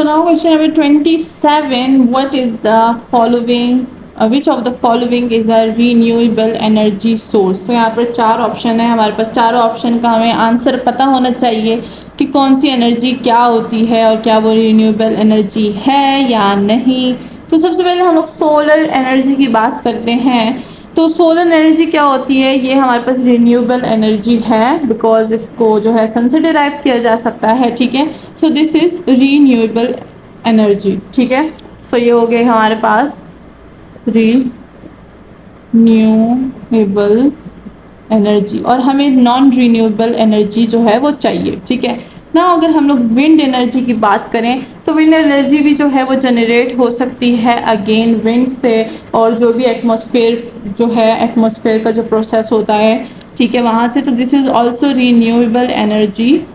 now question number 27. What is the following? Which of the following is a renewable energy source? तो यहाँ पर चार option है हमारे पास। चारों ऑप्शन का हमें आंसर पता होना चाहिए कि कौन सी एनर्जी क्या होती है और क्या वो रिन्यूएबल एनर्जी है या नहीं। तो सबसे पहले हम लोग सोलर एनर्जी की बात करते हैं। तो सोलर एनर्जी क्या होती है? ये हमारे पास रिन्यूएबल एनर्जी है बिकॉज इसको जो है सन से डिराइव किया जा सकता है। ठीक है, so this is renewable energy. ठीक है, सो ये हो गए हमारे पास रिन्यूएबल एनर्जी, और हमें नॉन रिन्यूएबल एनर्जी जो है वो चाहिए। ठीक है ना, अगर हम लोग विंड एनर्जी की बात करें तो विंड एनर्जी भी जो है वो जनरेट हो सकती है अगेन विंड से, और जो भी एटमॉस्फेयर जो है एटमॉस्फेयर का जो प्रोसेस होता है, ठीक है, वहाँ से। तो this is also renewable energy.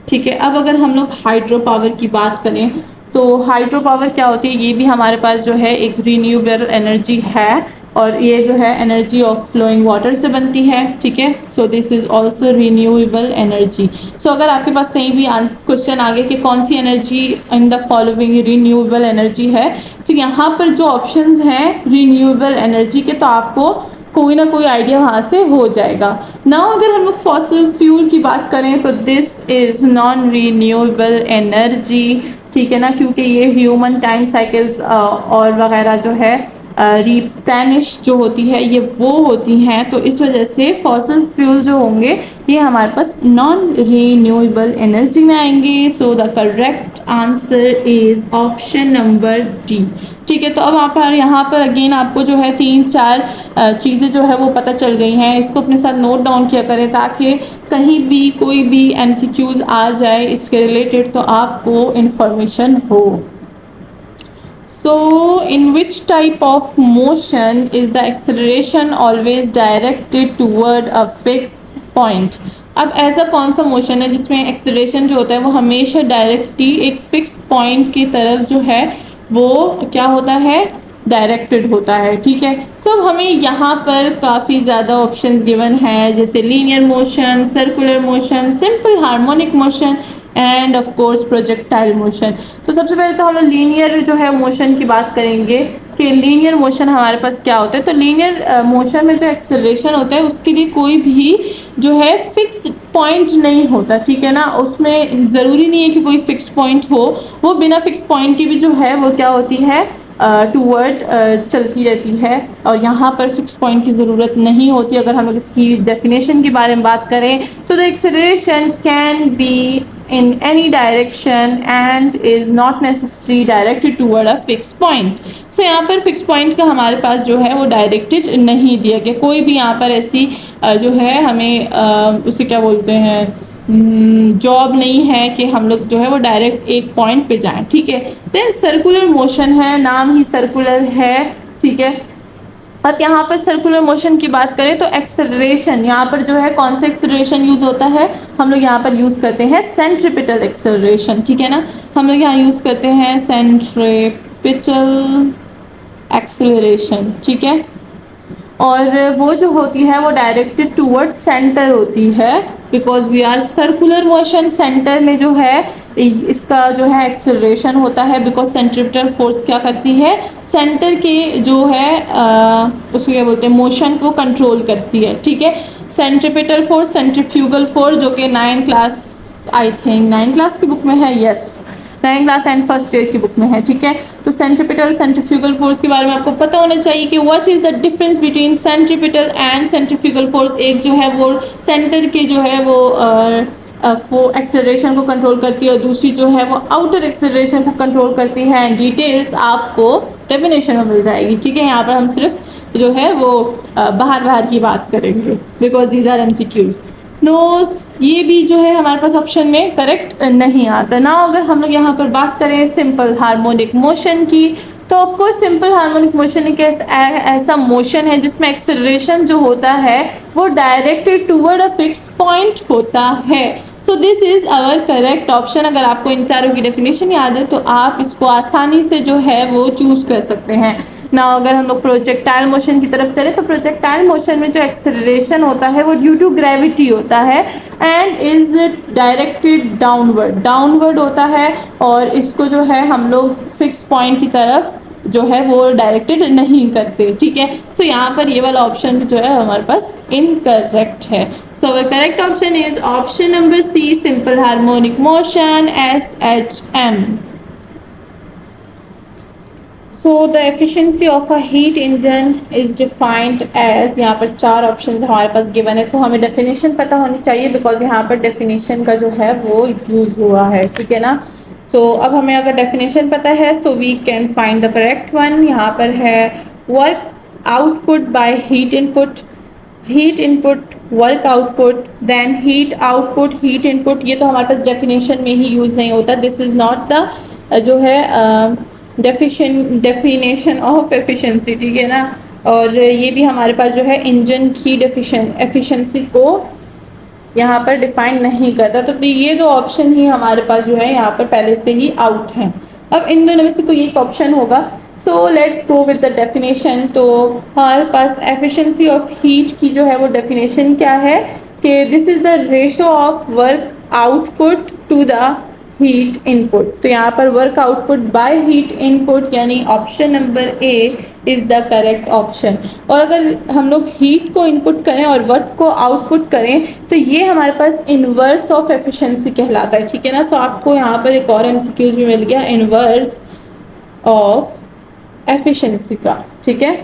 ठीक है, अब अगर हम लोग हाइड्रो पावर की बात करें तो हाइड्रो पावर क्या होती है? ये भी हमारे पास जो है एक रिन्यूएबल एनर्जी है, और ये जो है एनर्जी ऑफ फ्लोइंग वाटर से बनती है। ठीक है, so this is also renewable energy. So अगर आपके पास कहीं भी क्वेश्चन आ गया कि कौन सी energy in the following renewable energy है, तो यहाँ पर जो ऑप्शंस हैं रिन्यूएबल एनर्जी के, तो आपको कोई ना कोई आइडिया वहाँ से हो जाएगा ना। अगर हम लोग फॉसिल फ्यूल की बात करें तो this is non renewable energy. ठीक है ना, क्योंकि ये ह्यूमन टाइम साइकिल्स और वगैरह जो है रिप्लेनिश जो होती है ये वो होती हैं, तो इस वजह से फॉसिल फ्यूल जो होंगे ये हमारे पास नॉन रिन्यूएबल एनर्जी में आएंगे। सो the correct answer is option number D. ठीक है, तो अब आप यहाँ पर अगेन आपको जो है 3-4 चीज़ें जो है वो पता चल गई हैं। इसको अपने साथ नोट डाउन किया करें ताकि कहीं भी कोई भी MCQs आ जाए इसके रिलेटेड तो आपको इन्फॉर्मेशन हो। So, in which type of motion is the acceleration always directed toward a fixed point? अब ऐसा कौन सा मोशन है जिसमें एक्सेलरेशन जो होता है वो हमेशा डायरेक्टली एक फिक्स पॉइंट की तरफ जो है वो क्या होता है? डायरेक्टेड होता है। ठीक है, सब हमें यहाँ पर काफ़ी ज़्यादा ऑप्शंस गिवन है, जैसे linear motion, circular motion, simple harmonic motion end of course projectile motion. तो सबसे पहले तो हम लीनियर जो है मोशन की बात करेंगे कि लीनियर मोशन हमारे पास क्या होता है। तो लीनियर मोशन में जो एक्सेलरेशन होता है उसके लिए कोई भी जो है फिक्स पॉइंट नहीं होता। ठीक है ना, उसमें ज़रूरी नहीं है कि कोई फिक्स पॉइंट हो, वो बिना फिक्स पॉइंट की भी जो है वो क्या होती है? टूवर्ड चलती रहती है, और यहाँ पर फिक्स पॉइंट की ज़रूरत नहीं होती। अगर हम लोग इसकी डेफिनेशन के बारे में बात करें तो the acceleration can be in any direction and is not necessarily directed toward a fixed point. So यहाँ पर fixed point का हमारे पास जो है वो डायरेक्टेड नहीं दिया गया। कोई भी यहाँ पर ऐसी जो है हमें उसे क्या बोलते हैं जॉब नहीं है कि हम लोग जो है वो डायरेक्ट एक पॉइंट पे जाएं। ठीक है, देन सर्कुलर मोशन है, नाम ही सर्कुलर है। ठीक है, अब यहाँ पर सर्कुलर मोशन की बात करें तो एक्सेलरेशन यहाँ पर जो है कौन सा एक्सेलरेशन यूज़ होता है? हम लोग यहाँ पर यूज़ करते हैं सेंट्रीपिटल एक्सेलरेशन। ठीक है ना, हम लोग यहाँ यूज़ करते हैं सेंट्रीपिटल एक्सेलरेशन। ठीक है, और वो जो होती है वो डायरेक्टेड टूवर्ड सेंटर होती है because we are circular motion. Center में जो है इसका जो है एक्सेलरेशन होता है बिकॉज सेंट्रीपिटल फोर्स क्या करती है? सेंटर के जो है उसको क्या बोलते हैं? मोशन को कंट्रोल करती है। ठीक है, सेंट्रीपिटल फोर्स, सेंट्रीफ्यूगल फोर्स जो कि 9 क्लास आई थिंक 9 क्लास की बुक में है। Yes, 9 class and first year की बुक में है। ठीक है, तो सेंट्रीपिटल सेंट्रीफ्यूगल फोर्स के बारे में आपको पता होना चाहिए कि what is the difference between centripetal and centrifugal force. एक जो है वो सेंटर के जो है वो एक्सेलरेशन को कंट्रोल करती है, और दूसरी जो है वो आउटर एक्सेलरेशन को कंट्रोल करती है। एंड डिटेल्स आपको डेफिनेशन में मिल जाएगी। ठीक है, यहाँ पर हम सिर्फ जो है वो बाहर की बात करेंगे because these are MCQs। No, ये भी जो है हमारे पास ऑप्शन में करेक्ट नहीं आता ना। अगर हम लोग यहाँ पर बात करें सिंपल हार्मोनिक मोशन की तो of course simple harmonic motion एक ऐसा मोशन है जिसमें एक्सेलरेशन जो होता है वो directed toward a fix point होता है। So this is our correct option. अगर आपको इन चारों की डेफिनेशन याद है तो आप इसको आसानी से जो है वो चूज कर सकते हैं। ना अगर हम लोग प्रोजेक्टाइल मोशन की तरफ चले तो प्रोजेक्टाइल मोशन में जो एक्सेलरेशन होता है वो ड्यू टू ग्रेविटी होता है एंड इज डायरेक्टेड डाउनवर्ड होता है, और इसको जो है हम लोग फिक्स पॉइंट की तरफ जो है वो डायरेक्टेड नहीं करते, ठीक है। सो यहाँ पर ये वाला ऑप्शन जो है हमारे पास इनकरेक्ट है। So our correct option is option number C, simple harmonic motion SHM। So the efficiency of a heat engine is defined as, यहाँ पर 4 ऑप्शन हमारे पास गिवन है, तो हमें डेफिनेशन पता होनी चाहिए बिकॉज यहाँ पर डेफिनेशन का जो है वो यूज हुआ है, ठीक है ना। तो अब हमें अगर डेफिनेशन पता है so we can find the correct one. यहाँ पर है work output by heat input work output, then heat output heat input, ये तो हमारे पास डेफिनेशन में ही यूज़ नहीं होता, दिस इज़ नॉट द जो है डेफिनेशन ऑफ एफिशिएंसी, ठीक है ना। और ये भी हमारे पास जो है इंजन की एफिशिएंसी को यहाँ पर डिफाइन नहीं करता, तो ये 2 ऑप्शन ही हमारे पास जो है यहाँ पर पहले से ही आउट हैं। अब इन दोनों में से कोई एक ऑप्शन होगा। So let's go with the definition. तो हमारे पास एफिशिएंसी ऑफ हीट की जो है वो डेफिनेशन क्या है कि this is the ratio of work output to the heat input. तो यहाँ पर work output by heat input यानी option number A is the correct option. और अगर हम लोग हीट को इनपुट करें और वर्क को आउटपुट करें तो ये हमारे पास इनवर्स ऑफ एफिशिएंसी कहलाता है, ठीक है ना। सो आपको यहाँ पर एक और एमसीक्यूज भी मिल गया इनवर्स ऑफ एफिशिएंसी का, ठीक है,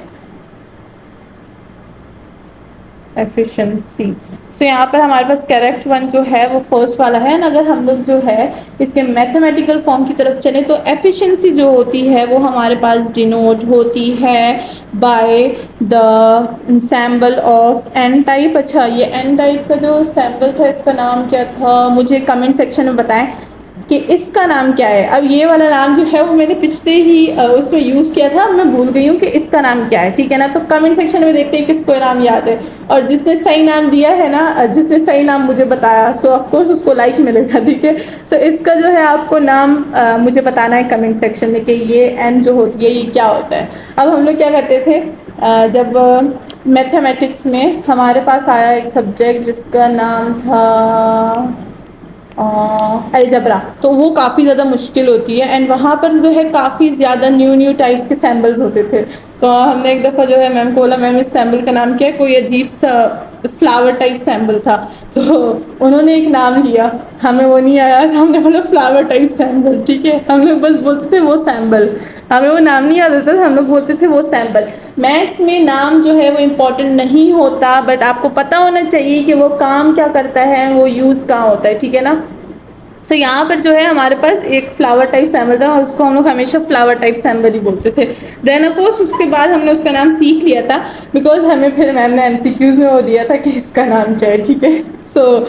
एफिशिएंसी। सो यहाँ पर हमारे पास करेक्ट वन जो है वो फर्स्ट वाला है। ना अगर हम लोग जो है इसके मैथमेटिकल फॉर्म की तरफ चले तो एफिशिएंसी जो होती है वो हमारे पास डिनोट होती है by the symbol of N type. अच्छा, ये एन टाइप का जो सैम्बल था इसका नाम क्या था, मुझे कमेंट सेक्शन में बताएं कि इसका नाम क्या है। अब ये वाला नाम जो है वो मैंने पिछले ही उसमें यूज़ किया था, मैं भूल गई हूँ कि इसका नाम क्या है, ठीक है ना। तो कमेंट सेक्शन में देखते हैं किसको नाम याद है, और जिसने सही नाम दिया है ना, जिसने सही नाम मुझे बताया सो ऑफ कोर्स उसको लाइक मिलेगा, ठीक है। सो इसका जो है आपको नाम मुझे बताना है कमेंट सेक्शन में कि ये एन जो होती है ये क्या होता है। अब हम लोग क्या करते थे जब मैथमेटिक्स में हमारे पास आया एक सब्जेक्ट जिसका नाम था अलजबरा, तो वो काफ़ी ज़्यादा मुश्किल होती है एंड वहाँ पर जो है काफ़ी ज़्यादा न्यू टाइप्स के सैम्बल्स होते थे। तो हमने एक दफ़ा जो है मैम को बोला मैम इस सैम्बल का नाम क्या है, कोई अजीब सा फ्लावर टाइप सैम्बल था, तो उन्होंने एक नाम लिया, हमें वो नहीं आया, हमने बोला फ्लावर टाइप सैम्बल, ठीक है। हम लोग बस बोलते थे वो सैम्बल, हमें वो नाम नहीं याद होता था, हम लोग बोलते थे वो सैम्बल। मैथ्स में नाम जो है वो इम्पॉर्टेंट नहीं होता, बट आपको पता होना चाहिए कि वो काम क्या करता है, वो यूज़ कहाँ होता है, ठीक है ना। सो यहाँ पर जो है हमारे पास एक फ्लावर टाइप सैम्बल था और उसको हम लोग हमेशा फ्लावर टाइप सैम्बल ही बोलते थे। देन ऑफ कोर्स उसके बाद हमने उसका नाम सीख लिया था बिकॉज हमें फिर मैम ने एमसीक्यूज में वो दिया था कि इसका नाम क्या है, ठीक है। सो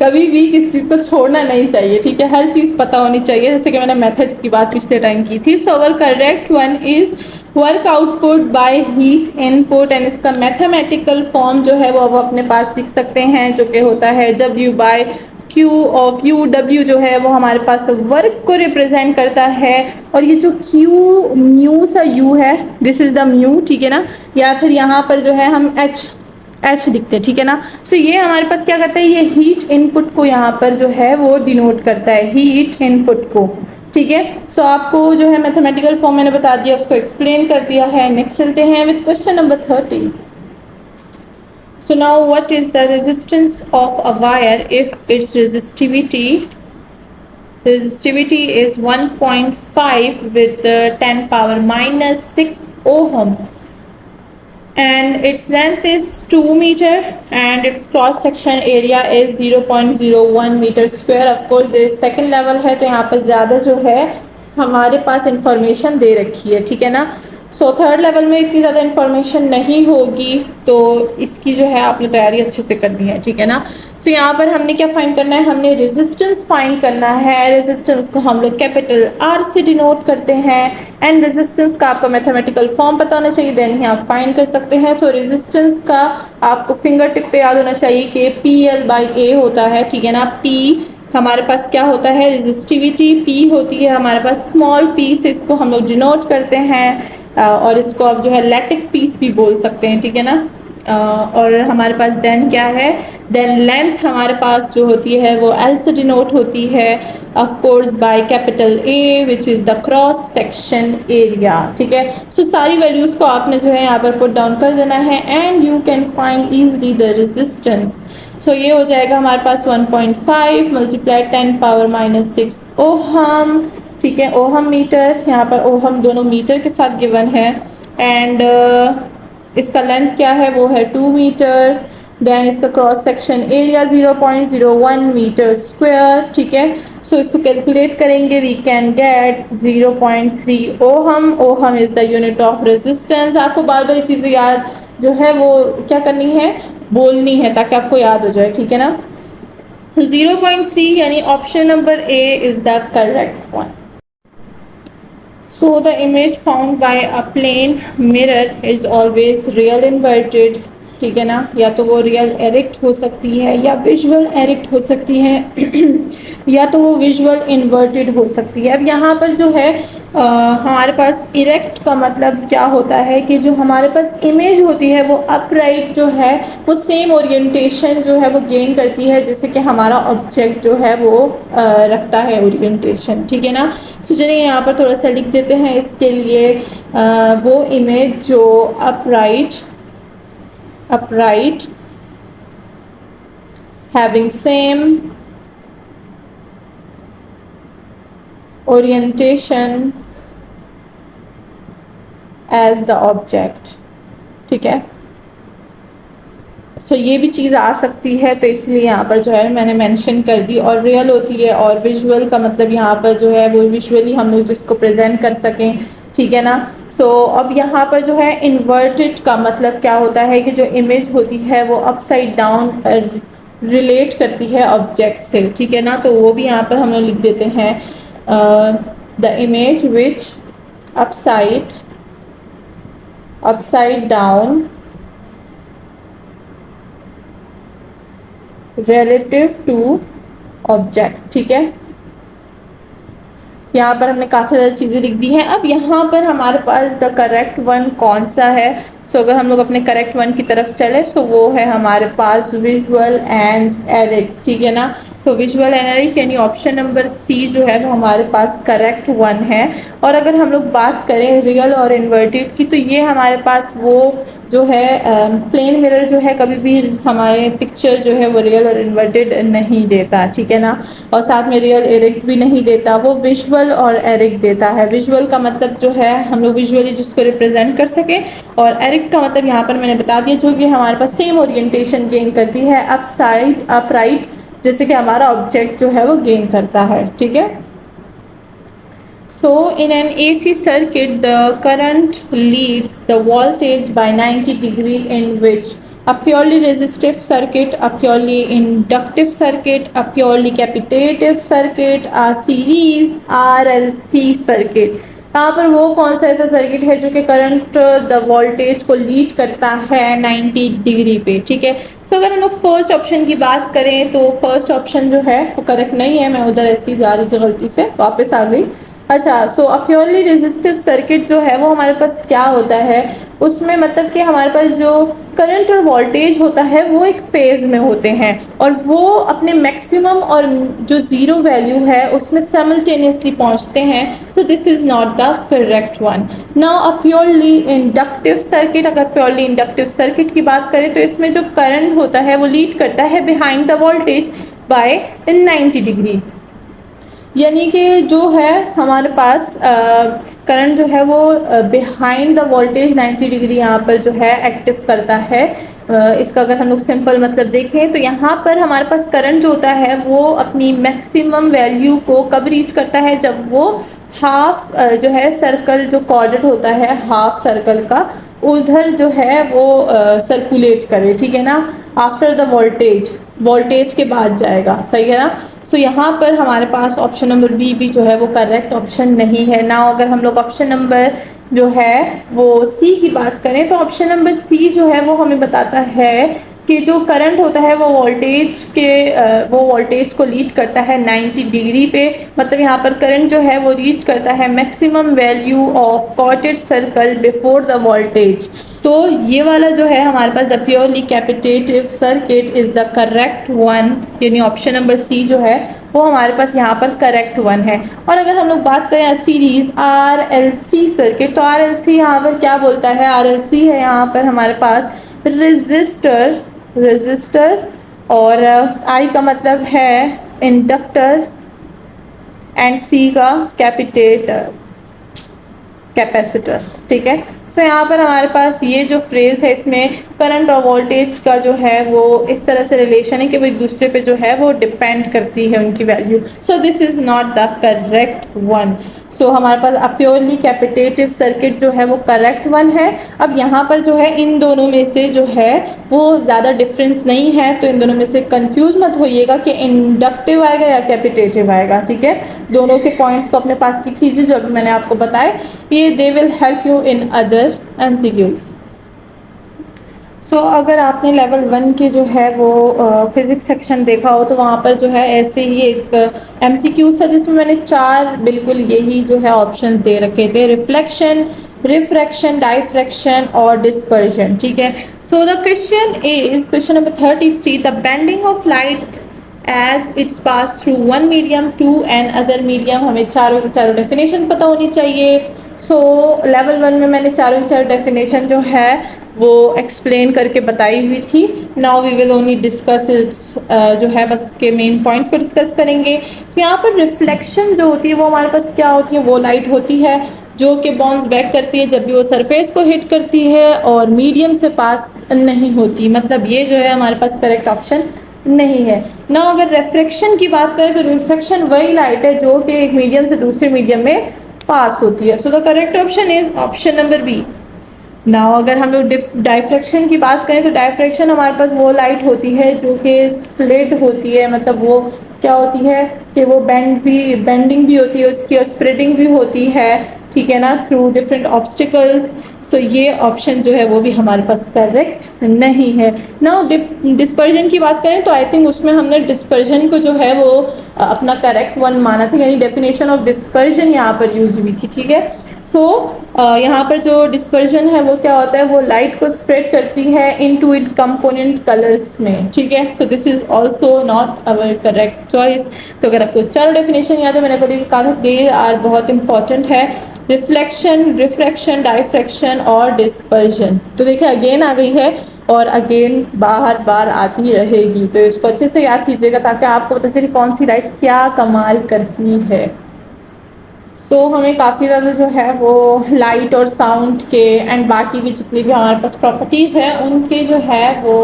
कभी भी किसी चीज़ को छोड़ना नहीं चाहिए, ठीक है, हर चीज़ पता होनी चाहिए, जैसे कि मैंने मेथड्स की बात पिछले टाइम की थी। So our correct one is work output by heat input and इसका मैथमेटिकल फॉर्म जो है वो अब अपने पास लिख सकते हैं जो कि होता है W by Q of U। W जो है वो हमारे पास वर्क को रिप्रेजेंट करता है और ये जो Q म्यू सा U है दिस इज़ द म्यू, ठीक है ना, या फिर यहाँ पर जो है हम H लिखते हैं, ठीक है ना। सो ये हमारे पास क्या करता है, ये हीट इनपुट को यहाँ पर जो है वो डिनोट करता है, हीट इनपुट को, ठीक है। सो आपको जो है मैथमेटिकल फॉर्म मैंने बता दिया, उसको एक्सप्लेन कर दिया है। नेक्स्ट चलते हैं with question number 30। So now what is the resistance of a wire if its resistivity is 1.5 with 10 power minus 6 ohm and its length is 2 meter and its cross section area is 0.01 meter square। of course this second level है तो यहाँ पर ज़्यादा जो है हमारे पास information दे रखी है, ठीक है ना। सो थर्ड लेवल में इतनी ज़्यादा इन्फॉर्मेशन नहीं होगी तो इसकी जो है आपने तैयारी अच्छे से करनी है, ठीक है ना। सो यहाँ पर हमने क्या फाइंड करना है, हमने रेजिस्टेंस फाइंड करना है। रेजिस्टेंस को हम लोग कैपिटल R से डिनोट करते हैं एंड रेजिस्टेंस का आपका मैथमेटिकल फॉर्म पता होना चाहिए, देन ही आप फाइंड कर सकते हैं। तो रेजिस्टेंस का आपको फिंगर टिप पे याद होना चाहिए कि PL/A होता है, ठीक है ना। P हमारे पास क्या होता है, रेजिस्टिविटी, P होती है हमारे पास स्मॉल p से इसको हम लोग डिनोट करते हैं और इसको आप जो है लैटिक पीस भी बोल सकते हैं, ठीक है ना। और हमारे पास देन क्या है, देन लेंथ हमारे पास जो होती है वो एल से डिनोट होती है of course by capital A which is the cross section area, ठीक है। सो सारी वैल्यूज को आपने जो है यहाँ पर पुट डाउन कर देना है and you can find easily the resistance. सो ये हो जाएगा हमारे पास 1.5 मल्टीप्लाई 10 पावर -6 ओहम, ठीक है। ओहम मीटर, यहाँ पर ओहम दोनों मीटर के साथ गिवन है एंड इसका लेंथ क्या है वो है 2 मीटर। देन इसका cross section area 0.01 metre square, ठीक है। सो इसको कैलकुलेट करेंगे, we can get 0.3 ohm. Ohm is the unit of resistance. आपको बार बार ये चीज़ें याद जो है वो क्या करनी है, बोलनी है ताकि आपको याद हो जाए, ठीक है ना। सो 0.3 यानी option number A is the correct one. So the image found by a plane mirror is always real inverted, ठीक है ना। या तो वो रियल एरेक्ट हो सकती है या विजुअल एरेक्ट हो सकती है या तो वो विजुअल इन्वर्टेड हो सकती है। अब यहाँ पर जो है हमारे पास इरेक्ट का मतलब क्या होता है कि जो हमारे पास इमेज होती है वो अपराइट जो है वो सेम ओरिएंटेशन जो है वो गेन करती है जैसे कि हमारा ऑब्जेक्ट जो है वो रखता है ओरिएंटेशन, ठीक है ना। तो चलिए यहाँ पर थोड़ा सा लिख देते हैं इसके लिए वो इमेज जो upright having same orientation as the object, ठीक है। सो ये भी चीज़ आ सकती है तो इसलिए यहाँ पर जो है मैंने मेंशन कर दी। और रियल होती है और विजुअल का मतलब यहाँ पर जो है वो विजुअली हम लोग जिसको प्रेजेंट कर सकें, ठीक है ना। सो अब यहाँ पर जो है इन्वर्टेड का मतलब क्या होता है कि जो इमेज होती है वो अपसाइड डाउन रिलेट करती है ऑब्जेक्ट से, ठीक है ना। तो वो भी यहाँ पर हम लोग लिख देते हैं the image which upside down relative to object, ठीक है। यहाँ पर हमने काफ़ी ज़्यादा चीज़ें लिख दी हैं। अब यहाँ पर हमारे पास द करेक्ट वन कौन सा है। सो अगर हम लोग अपने करेक्ट वन की तरफ चले सो वो है हमारे पास विजुअल एंड एरिक, ठीक है ना। तो विजुअल एंड एरिक यानी ऑप्शन नंबर सी जो है वो हमारे पास करेक्ट वन है। और अगर हम लोग बात करें रियल और इन्वर्टेड की तो ये हमारे पास वो जो है प्लेन मिरर जो है कभी भी हमारे पिक्चर जो है वो रियल और इन्वर्टेड नहीं देता, ठीक है ना। और साथ में रियल एरिक्ट भी नहीं देता, वो विजुअल और एरिक देता है। विजुअल का मतलब जो है हम लोग विजुअली जिसको रिप्रेजेंट कर सके और एरिक का मतलब यहाँ पर मैंने बता दिया जो कि हमारे पास सेम ओरिएंटेशन गेन करती है अपराइट जैसे कि हमारा ऑब्जेक्ट जो है वो गेन करता है, ठीक है। So in an AC circuit, the current leads the voltage by 90 degree in which a purely resistive circuit, a purely inductive circuit, a purely capitative circuit, a series RLC circuit। यहाँ पर वो कौन सा ऐसा सर्किट है जो कि current the voltage को लीड करता है 90 डिग्री पे, ठीक है। सो अगर हम लोग फर्स्ट ऑप्शन की बात करें तो फर्स्ट ऑप्शन जो है वो करेक्ट नहीं है। मैं उधर ऐसी जा रही थी गलती से वापस आ गई। अच्छा, सो अ प्योरली रेजिस्टिव सर्किट जो है वो हमारे पास क्या होता है, उसमें मतलब कि हमारे पास जो करंट और वोल्टेज होता है वो एक फेज में होते हैं और वो अपने मैक्सिमम और जो ज़ीरो वैल्यू है उसमें साइमल्टेनियसली पहुंचते हैं। सो this is not the correct one. Now a purely inductive circuit, अगर प्योरली इंडक्टिव सर्किट की बात करें तो इसमें जो करंट होता है वो लीड करता है behind the voltage bye 90 degree, यानी कि जो है हमारे पास करंट जो है वो बिहाइंड द वोल्टेज 90 डिग्री यहाँ पर जो है एक्टिव करता है। इसका अगर हम लोग सिंपल मतलब देखें तो यहाँ पर हमारे पास करंट जो होता है वो अपनी मैक्सिमम वैल्यू को कब रीच करता है, जब वो हाफ जो है सर्कल जो कॉर्डर होता है हाफ सर्कल का उधर जो है वो सर्कुलेट करे, ठीक है ना। आफ्टर द वोल्टेज के बाद जाएगा, सही है ना। सो यहाँ पर हमारे पास ऑप्शन नंबर बी भी जो है वो करेक्ट ऑप्शन नहीं है ना। अगर हम लोग ऑप्शन नंबर जो है वो सी की बात करें तो ऑप्शन नंबर सी जो है वो हमें बताता है कि जो करंट होता है वो वोल्टेज को लीड करता है 90 डिग्री पे, मतलब यहाँ पर करंट जो है वो रीच करता है maximum value of coated circle before the voltage. तो ये वाला जो है हमारे पास the purely capacitive circuit is the correct one, यानी ऑप्शन नंबर सी जो है वो हमारे पास यहाँ पर करेक्ट वन है। और अगर हम लोग बात करें सीरीज RLC सर्किट, तो RLC यहाँ पर क्या बोलता है, RLC है यहाँ पर हमारे पास रेजिस्टर और I का मतलब है इंडक्टर एंड C का कैपेसिटर। ठीक है, सो यहाँ पर हमारे पास ये जो फ्रेज है इसमें करंट और वोल्टेज का जो है वो इस तरह से रिलेशन है कि वो एक दूसरे पे जो है वो डिपेंड करती है उनकी value. So this is not the correct one. So हमारे पास अ प्योरली कैपेसिटिव सर्किट जो है वो करेक्ट वन है। अब यहाँ पर जो है इन दोनों में से जो है वो ज़्यादा डिफरेंस नहीं है, तो इन दोनों में से कंफ्यूज मत होइएगा कि इंडक्टिव आएगा या कैपेसिटिव आएगा। ठीक है, दोनों के पॉइंट्स को अपने पास लिख लीजिए जो अभी मैंने आपको बताए, ये they will help you in other MCQs। सो अगर आपने लेवल 1 के जो है वो फिज़िक्स सेक्शन देखा हो तो वहाँ पर जो है ऐसे ही एक MCQ था जिसमें मैंने 4 बिल्कुल यही जो है ऑप्शन दे रखे थे, रिफ्लेक्शन, रिफ्रैक्शन, डाइफ्रैक्शन और डिस्पर्जन। ठीक है, so the question number 33, the bending of light as it's pass through one medium to an other medium. हमें चारों डेफिनेशन पता होनी चाहिए। सो लेवल 1 में मैंने चारों डेफिनेशन जो है वो एक्सप्लेन करके बताई हुई थी। Now we will only discuss its जो है बस इसके मेन पॉइंट्स को डिस्कस करेंगे। तो यहाँ पर रिफ्लेक्शन जो होती है वो हमारे पास क्या होती है, वो लाइट होती है जो कि बाउंस बैक करती है जब भी वो सरफेस को हिट करती है और मीडियम से पास नहीं होती, मतलब ये जो है हमारे पास करेक्ट ऑप्शन नहीं है ना। अगर रिफ्रैक्शन की बात करें तो रिफ्रैक्शन वही लाइट है जो कि एक मीडियम से दूसरे मीडियम में पास होती है। So the correct option is option number B. Now अगर हम लोग डाइफ्रैक्शन की बात करें तो डाइफ्रैक्शन हमारे पास वो लाइट होती है जो कि स्प्लिट होती है, मतलब वो क्या होती है कि वो बेंडिंग भी होती है उसकी और स्प्रेडिंग भी होती है। ठीक है ना, थ्रू डिफरेंट ऑब्स्टिकल्स। सो ये ऑप्शन जो है वो भी हमारे पास करेक्ट नहीं है। नाउ डिस्पर्जन की बात करें तो आई थिंक उसमें हमने डिस्पर्जन को जो है वो अपना करेक्ट वन माना था, यानी डेफिनेशन ऑफ डिस्पर्जन यहाँ पर यूज हुई थी। ठीक है, सो यहाँ पर जो डिस्पर्जन है वो क्या होता है, वो लाइट को स्प्रेड करती है इनटू इट कंपोनेंट कलर्स में। ठीक है, so this is also not our correct choice. तो अगर आपको चारों डेफिनेशन याद है, मैंने पहले भी कहा था दे आर बहुत इंपॉर्टेंट है, रिफ्लेक्शन, रिफ्रैक्शन, डाइफ्रैक्शन और डिस्पर्जन। तो देखिए अगेन आ गई है और अगेन बार बार आती रहेगी, तो इसको अच्छे से याद कीजिएगा ताकि आपको पता चले कौन सी लाइट क्या कमाल करती है। तो हमें काफ़ी ज़्यादा जो है वो लाइट और साउंड के एंड बाकी भी जितनी भी हमारे पास प्रॉपर्टीज़ हैं उनके जो है वो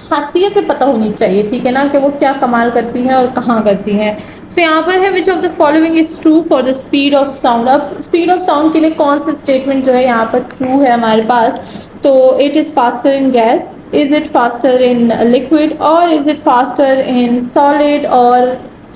खासियतें पता होनी चाहिए। ठीक है ना, कि वो क्या कमाल करती हैं और कहाँ करती हैं। तो यहाँ पर है which of the following is true for the speed of sound. अब स्पीड ऑफ साउंड के लिए कौन सा स्टेटमेंट जो है यहाँ पर ट्रू है हमारे पास, तो it is faster in gas, is it faster in liquid और is it faster in solid, और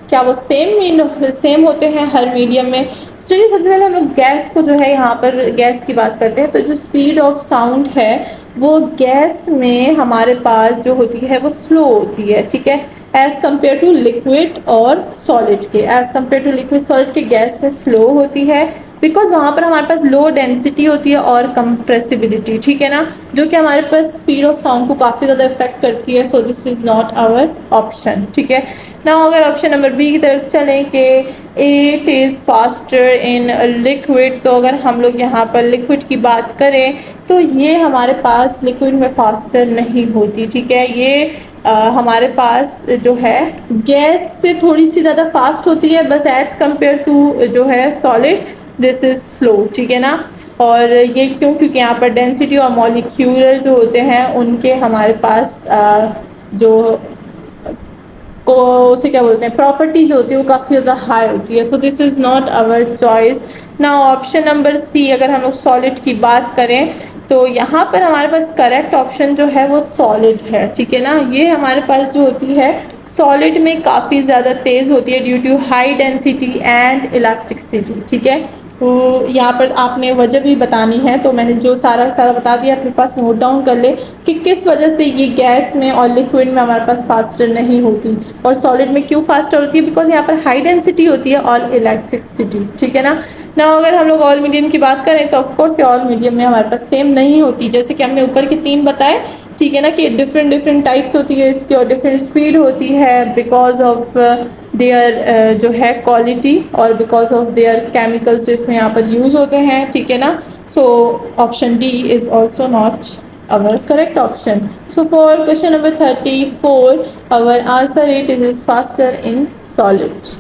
क्या वो सेम होते हैं हर मीडियम में। चलिए सबसे पहले हम लोग गैस को जो है यहाँ पर गैस की बात करते हैं। तो जो स्पीड ऑफ साउंड है वो गैस में हमारे पास जो होती है वो स्लो होती है। ठीक है, एज़ कम्पेयर टू लिक्विड और सॉलिड के, as compare to liquid solid के गैस में स्लो होती है बिकॉज वहाँ पर हमारे पास लो डेंसिटी होती है और कंप्रेसिबिलिटी। ठीक है ना, जो कि हमारे पास स्पीड ऑफ साउंड को काफ़ी ज़्यादा इफेक्ट करती है। So this is not our option. ठीक है ना, अगर ऑप्शन नंबर बी की तरफ चलें कि it is faster in liquid, तो अगर हम लोग यहाँ पर लिक्विड की बात करें तो ये हमारे पास लिक्विड में फास्टर नहीं होती। ठीक है, ये हमारे पास जो है गैस से थोड़ी सी ज़्यादा फास्ट होती है बस एज कम्पेयर टू जो है सॉलिड, दिस इज़ स्लो। ठीक है ना, और ये क्यों, क्योंकि यहाँ पर डेंसिटी और मॉलिक्यूलर जो होते हैं उनके हमारे पास जो को उसे क्या बोलते हैं प्रॉपर्टी जो होती है वो काफ़ी ज़्यादा हाई होती है। So this is not our choice. ना ऑप्शन नंबर सी, अगर हम लोग सॉलिड की बात करें तो यहाँ पर हमारे पास करेक्ट ऑप्शन जो है वो सॉलिड है। ठीक है ना, ये हमारे पास जो होती है सॉलिड में काफ़ी ज़्यादा तेज़ होती है due to high density and elasticity. ठीक है, तो यहाँ पर आपने वजह भी बतानी है, तो मैंने जो सारा सारा बता दिया, अपने पास नोट डाउन कर ले कि किस वजह से ये गैस में और लिक्विड में हमारे पास फास्टर नहीं होती और सॉलिड में क्यों फास्टर होती है, बिकॉज यहाँ पर हाई डेंसिटी होती है और इलेक्ट्रिसिटी, ठीक है ना। ना अगर हम लोग ऑल मीडियम की बात करें तो ऑफकोर्स ऑल मीडियम में हमारे पास सेम नहीं होती, जैसे कि हमने ऊपर के 3 बताए, ठीक है ना, कि डिफरेंट डिफरेंट टाइप्स होती है इसकी और डिफरेंट स्पीड होती है बिकॉज ऑफ देयर जो है क्वालिटी और बिकॉज ऑफ देयर केमिकल्स जो इसमें यहाँ पर यूज़ होते हैं, ठीक है ना। So option D is also not our correct option. So for question number 34, our answer rate is faster in solid.